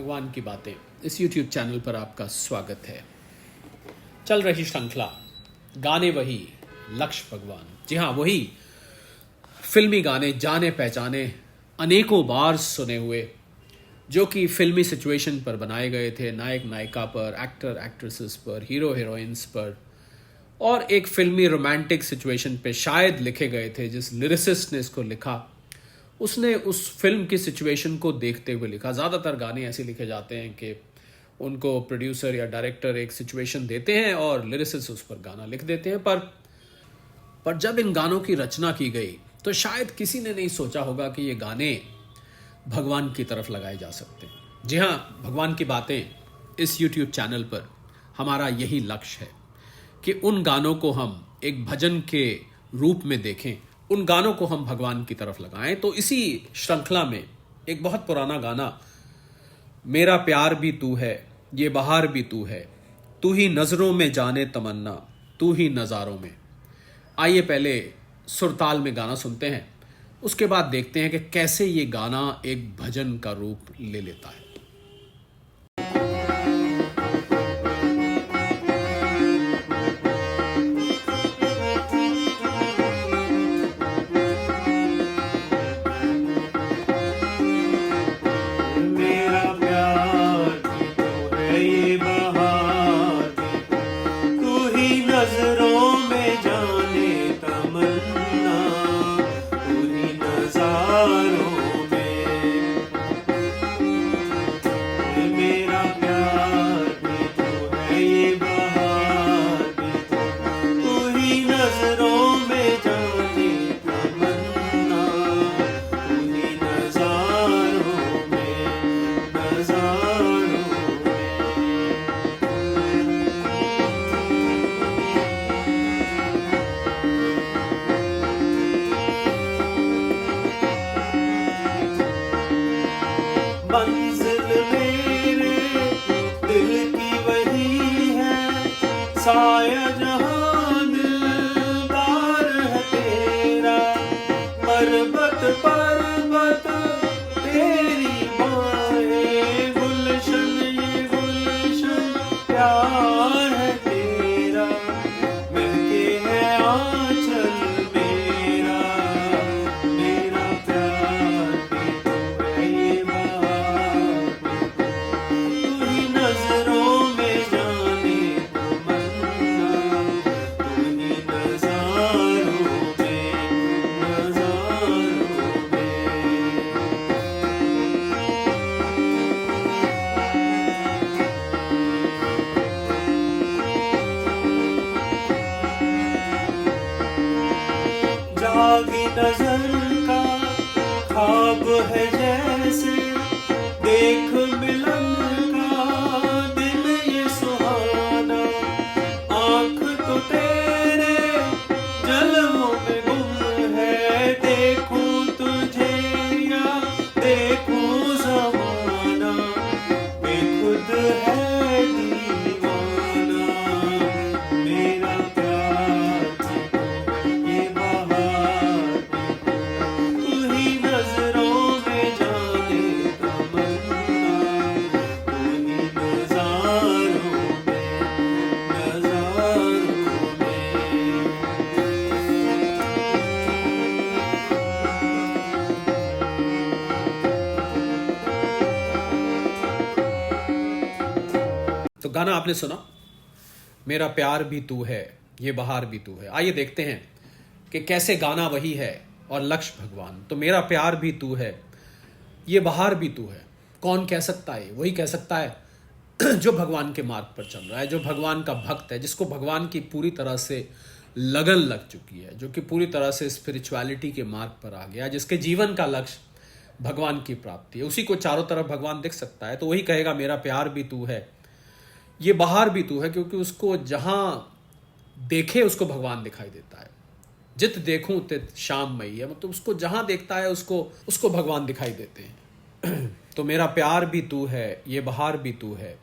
भगवान की बातें इस YouTube चैनल पर आपका स्वागत है। चल रही श्रृंखला गाने वही लक्ष्य भगवान। जी हाँ, वही फिल्मी गाने जाने पहचाने अनेकों बार सुने हुए जो कि फिल्मी सिचुएशन पर बनाए गए थे, नायक नायिका पर, एक्टर एक्ट्रेसेस पर, हीरो हीरोइंस पर और एक फिल्मी रोमांटिक सिचुएशन पे शायद लिखे गए थे। जिस लिरिसिस्ट ने इसको लिखा उसने उस फिल्म की सिचुएशन को देखते हुए लिखा। ज़्यादातर गाने ऐसे लिखे जाते हैं कि उनको प्रोड्यूसर या डायरेक्टर एक सिचुएशन देते हैं और लिरिसिस्ट उस पर गाना लिख देते हैं। पर जब इन गानों की रचना की गई तो शायद किसी ने नहीं सोचा होगा कि ये गाने भगवान की तरफ लगाए जा सकते हैं। जी हाँ, भगवान की बातें इस YouTube चैनल पर हमारा यही लक्ष्य है कि उन गानों को हम एक भजन के रूप में देखें, उन गानों को हम भगवान की तरफ लगाएं। तो इसी श्रृंखला में एक बहुत पुराना गाना, मेरा प्यार भी तू है ये बहार भी तू है, तू ही नजरों में जाने तमन्ना, तू ही नजारों में। आइए पहले सुरताल में गाना सुनते हैं, उसके बाद देखते हैं कि कैसे ये गाना एक भजन का रूप ले लेता है। मंजिल मेरे दिल की वही है, साया जहां दिलदार है तेरा, पर्वत पर्वत तेरी बाहें, गुलशन ये गुलशन प्यार है तेरा, महके है आंचल मेरा, मेरा प्यार भी तू है ये बहार भी तू ही नजरों में जाने तमन्ना, तू ही नजारों में, नजारों में। जागी नजर का ख्वाब है जैसे, देख मिलन का दिन ये सुहाना, आँख तो तेरे जलवों में गुम है, देखूं तुझे या देखूं ज़माना, बेखुद है दीवाना, मेरा प्यार भी तू ये बहार भी तू ही नजरों में जाने तमन्ना, तू ही नजारों में, नजारों में। तो गाना आपने सुना, मेरा प्यार भी तू है ये बहार भी तू है। आइए देखते हैं कि कैसे गाना वही है और लक्ष्य भगवान। तो मेरा प्यार भी तू है ये बहार भी तू है, कौन कह सकता है? वही कह सकता है जो भगवान के मार्ग पर चल रहा है, जो भगवान का भक्त है, जिसको भगवान की पूरी तरह से लगन लग चुकी है, जो कि पूरी तरह से स्पिरिचुअलिटी के मार्ग पर आ गया, जिसके जीवन का लक्ष्य भगवान की प्राप्ति है। उसी को चारों तरफ भगवान दिख सकता है, तो वही कहेगा मेरा प्यार भी तू है ये बहार भी तू है, क्योंकि उसको जहां देखे उसको भगवान दिखाई देता है। जित देखूं तित शाम मई है, मतलब उसको जहां देखता है उसको भगवान दिखाई देते हैं। तो मेरा प्यार भी तू है ये बहार भी तू है,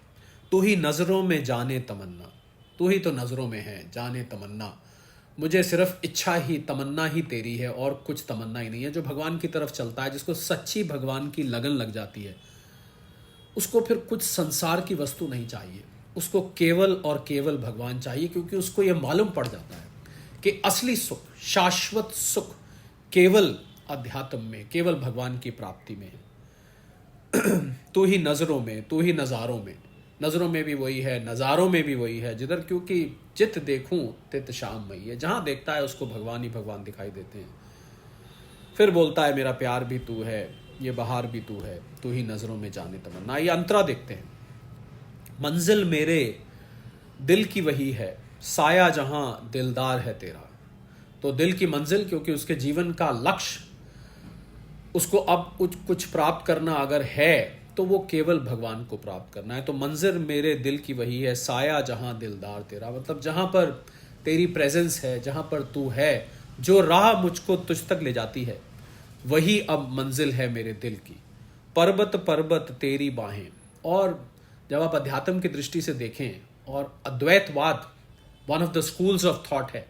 तू ही नजरों में जाने तमन्ना, तू ही तो नजरों में है जाने तमन्ना। मुझे सिर्फ इच्छा ही तमन्ना ही तेरी है और कुछ तमन्ना ही नहीं है। जो भगवान की तरफ चलता है, जिसको सच्ची भगवान की लगन लग जाती है, उसको फिर कुछ संसार की वस्तु नहीं चाहिए, उसको केवल और केवल भगवान चाहिए, क्योंकि उसको यह मालूम पड़ जाता है कि असली सुख, शाश्वत सुख केवल अध्यात्म में, केवल भगवान की प्राप्ति में है। तू ही नजरों में, तू ही नज़ारों में, नजरों में भी वही है, नज़ारों में भी वही है, जिधर क्योंकि जित देखूं तित श्याम मई है। जहां देखता है उसको भगवान ही भगवान दिखाई देते हैं। फिर बोलता है मेरा प्यार भी तू है, ये बहार भी तू है, तू ही नजरों में जाने तमन्ना। ये अंतरा देखते हैं, मंजिल मेरे दिल की वही है, साया जहां दिलदार है तेरा। तो दिल की मंजिल, क्योंकि उसके जीवन का लक्ष्य उसको अब कुछ प्राप्त करना अगर है तो वो केवल भगवान को प्राप्त करना है। तो मंजिल मेरे दिल की वही है, साया जहां दिलदार तेरा, मतलब जहां पर तेरी प्रेजेंस है, जहां पर तू है, जो राह मुझको तुझ तक ले जाती है, वही अब मंजिल है मेरे दिल की। पर्वत पर्वत तेरी बाहें। और जब आप अध्यात्म की दृष्टि से देखें, और अद्वैतवाद one of the schools of thought है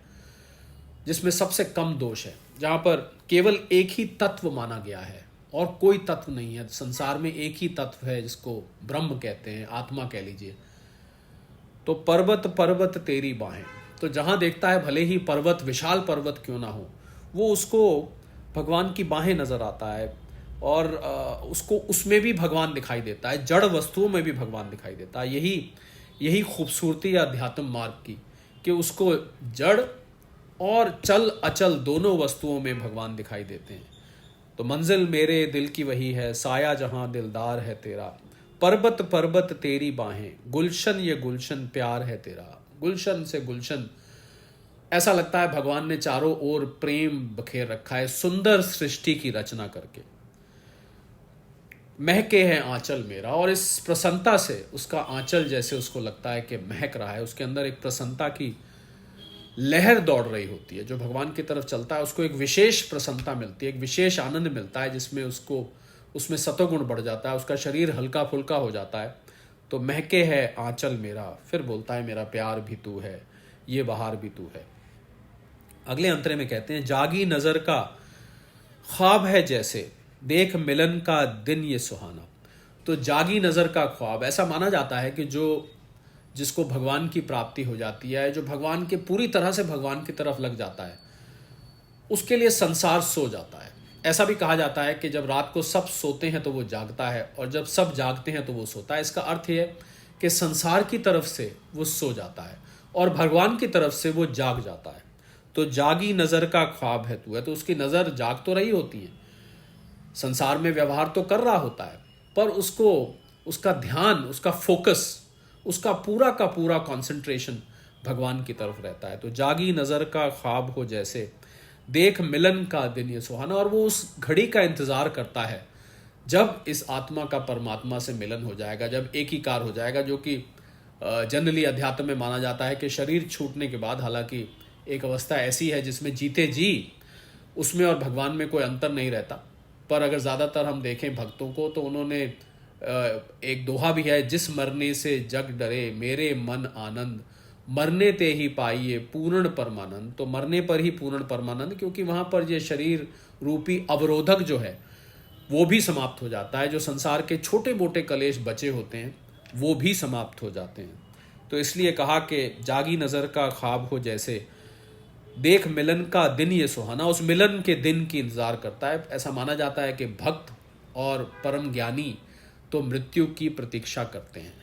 जिसमें सबसे कम दोष है, जहां पर केवल एक ही तत्व माना गया है और कोई तत्व नहीं है। संसार में एक ही तत्व है जिसको ब्रह्म कहते हैं, आत्मा कह लीजिए। तो पर्वत पर्वत तेरी बाहें, तो जहां देखता है भले ही पर्वत विशाल पर्वत क्यों ना हो, वो उसको भगवान की बाहें नजर आता है, और उसको उसमें भी भगवान दिखाई देता है, जड़ वस्तुओं में भी भगवान दिखाई देता है। यही खूबसूरती है अध्यात्म मार्ग की, कि उसको जड़ और चल अचल दोनों वस्तुओं में भगवान दिखाई देते हैं। तो मंजिल मेरे दिल की वही है, साया जहां दिलदार है तेरा। पर्वत पर्वत तेरी बाहें, गुलशन ये गुलशन प्यार है तेरा। गुलशन से गुलशन, ऐसा लगता है भगवान ने चारों ओर प्रेम बखेर रखा है, सुंदर सृष्टि की रचना करके। महके है आंचल मेरा, और इस प्रसन्नता से उसका आंचल जैसे उसको लगता है कि महक रहा है, उसके अंदर एक प्रसन्नता की लहर दौड़ रही होती है। जो भगवान की तरफ चलता है उसको एक विशेष प्रसन्नता मिलती है, एक विशेष आनंद मिलता है, जिसमें उसमें सतोगुण बढ़ जाता है, उसका शरीर हल्का फुल्का हो जाता है। तो महके है आंचल मेरा, फिर बोलता है मेरा प्यार भी तू है, ये बहार भी तू है। अगले अंतरे में कहते हैं, जागी नजर का ख्वाब है जैसे, देख मिलन का दिन ये सुहाना। तो जागी नजर का ख्वाब, ऐसा माना जाता है कि जिसको भगवान की प्राप्ति हो जाती है, जो भगवान के पूरी तरह से भगवान की तरफ लग जाता है, उसके लिए संसार सो जाता है। ऐसा भी कहा जाता है कि जब रात को सब सोते हैं तो वो जागता है, और जब सब जागते हैं तो वो सोता है। इसका अर्थ यह है कि संसार की तरफ से वो सो जाता है और भगवान की तरफ से वो जाग जाता है। तो जागी नजर का ख्वाब है तू है, तो उसकी नजर जाग तो रही होती है, संसार में व्यवहार तो कर रहा होता है, पर उसका ध्यान, उसका फोकस, उसका पूरा का पूरा कंसंट्रेशन भगवान की तरफ रहता है। तो जागी नजर का ख्वाब हो जैसे, देख मिलन का दिन ये सुहाना। और वो उस घड़ी का इंतजार करता है जब इस आत्मा का परमात्मा से मिलन हो जाएगा, जब एक ही कार हो जाएगा, जो कि जनरली अध्यात्म में माना जाता है कि शरीर छूटने के बाद, हालांकि एक अवस्था ऐसी है जिसमें जीते जी उसमें और भगवान में कोई अंतर नहीं रहता, पर अगर ज़्यादातर हम देखें भक्तों को तो उन्होंने एक दोहा भी है, जिस मरने से जग डरे मेरे मन आनंद, मरने ते ही पाइए पूर्ण परमानंद। तो मरने पर ही पूर्ण परमानंद, क्योंकि वहां पर ये शरीर रूपी अवरोधक जो है वो भी समाप्त हो जाता है, जो संसार के छोटे मोटे कलेश बचे होते हैं वो भी समाप्त हो जाते हैं। तो इसलिए कहा कि जागी नज़र का ख्वाब हो जैसे, देख मिलन का दिन ये सुहाना। उस मिलन के दिन की इंतजार करता है। ऐसा माना जाता है कि भक्त और परम ज्ञानी तो मृत्यु की प्रतीक्षा करते हैं,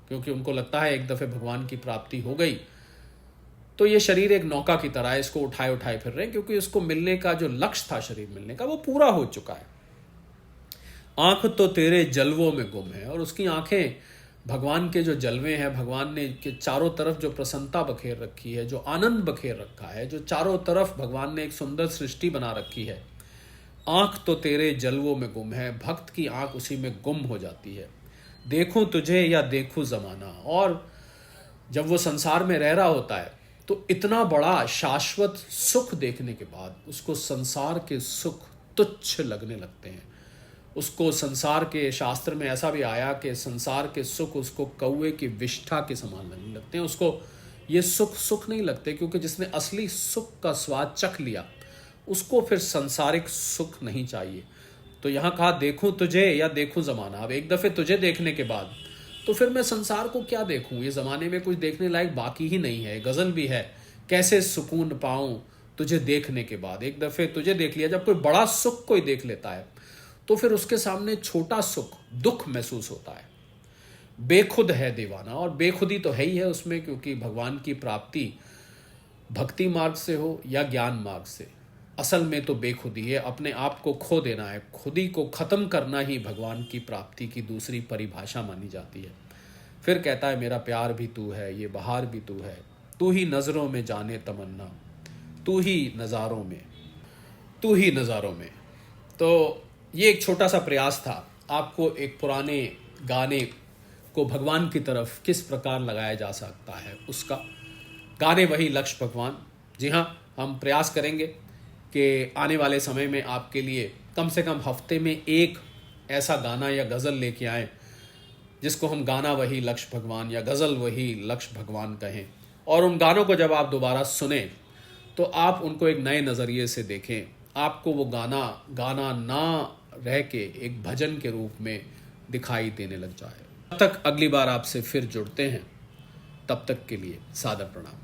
क्योंकि उनको लगता है एक दफे भगवान की प्राप्ति हो गई तो ये शरीर एक नौका की तरह है, इसको उठाए उठाए फिर रहे हैं, क्योंकि उसको मिलने का जो लक्ष्य था शरीर मिलने का वो पूरा हो चुका है। आंख तो तेरे जलवों में गुम है, और उसकी आंखें भगवान के जो जलवे हैं, भगवान ने के चारों तरफ जो प्रसन्नता बखेर रखी है, जो आनंद बखेर रखा है, जो चारों तरफ भगवान ने एक सुंदर सृष्टि बना रखी है, आंख तो तेरे जलवों में गुम है। भक्त की आंख उसी में गुम हो जाती है। देखूं तुझे या देखूं जमाना। और जब वो संसार में रह रहा होता है तो इतना बड़ा शाश्वत सुख देखने के बाद उसको संसार के सुख तुच्छ लगने लगते हैं। उसको संसार के, शास्त्र में ऐसा भी आया कि संसार के सुख उसको कौवे की विष्ठा के समान लगने लगते हैं। उसको ये सुख नहीं लगते, क्योंकि जिसने असली सुख का स्वाद चख लिया उसको फिर संसारिक सुख नहीं चाहिए। तो यहाँ कहा देखूं तुझे या देखूं ज़माना। अब एक दफ़े तुझे देखने के बाद तो फिर मैं संसार को क्या देखूं, ये ज़माने में कुछ देखने लायक बाकी ही नहीं है। गज़ल भी है, कैसे सुकून पाऊं तुझे देखने के बाद। एक दफ़े तुझे देख लिया, जब कोई बड़ा सुख कोई देख लेता है तो फिर उसके सामने छोटा सुख, दुख महसूस होता है। बेखुद है दीवाना, और बेखुदी तो है ही है उसमें, क्योंकि भगवान की प्राप्ति भक्ति मार्ग से हो या ज्ञान मार्ग से, असल में तो बेखुदी है, अपने आप को खो देना है। खुदी को ख़त्म करना ही भगवान की प्राप्ति की दूसरी परिभाषा मानी जाती है। फिर कहता है मेरा प्यार भी तू है, ये बहार भी तू है, तू ही नज़रों में जाने तमन्ना, तू ही नज़ारों में, तू ही नज़ारों में। तो ये एक छोटा सा प्रयास था आपको एक पुराने गाने को भगवान की तरफ किस प्रकार लगाया जा सकता है उसका। गाने वही लक्ष्य भगवान। जी हाँ, हम प्रयास करेंगे कि आने वाले समय में आपके लिए कम से कम हफ्ते में एक ऐसा गाना या गज़ल लेके आएँ जिसको हम गाना वही लक्ष्य भगवान या गज़ल वही लक्ष्य भगवान कहें। और उन गानों को जब आप दोबारा सुने तो आप उनको एक नए नज़रिए से देखें। आपको वो गाना ना रह के एक भजन के रूप में दिखाई देने लग जाए। तब तक अगली बार आपसे फिर जुड़ते हैं, तब तक के लिए सादर प्रणाम।